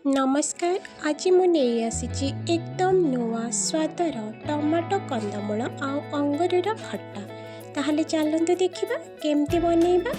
ନମସ୍କାର। ଆଜି ମୁଁ ନେଇ ଆସିଛି ଏକଦମ ନୂଆ ସ୍ୱାଦର ଟମାଟୋ କନ୍ଦମୂଳ ଆଉ ଅଙ୍ଗୁରର ଖଟା। ତାହେଲେ ଚାଲନ୍ତୁ ଦେଖିବା କେମିତି ବନେଇବା।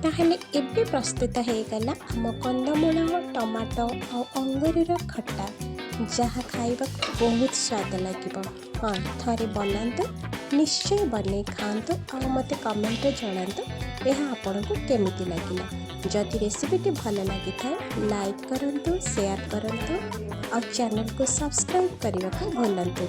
ताहले एबे प्रस्तुत हो गला आम कंदमूल टमाटो और अंगूर खट्टा, जहाँ खाइबा बहुत स्वाद लगे। हाँ, थरे बनातु, निश्चय बने खातु और मत कमेंट जनातु यह आपन को केमिति लगिला। जदि रेसिपीटी भल लगी थाए लाइक करंतु, शेयर करंतु और चैनल को सब्सक्राइब करने को भूलंतु।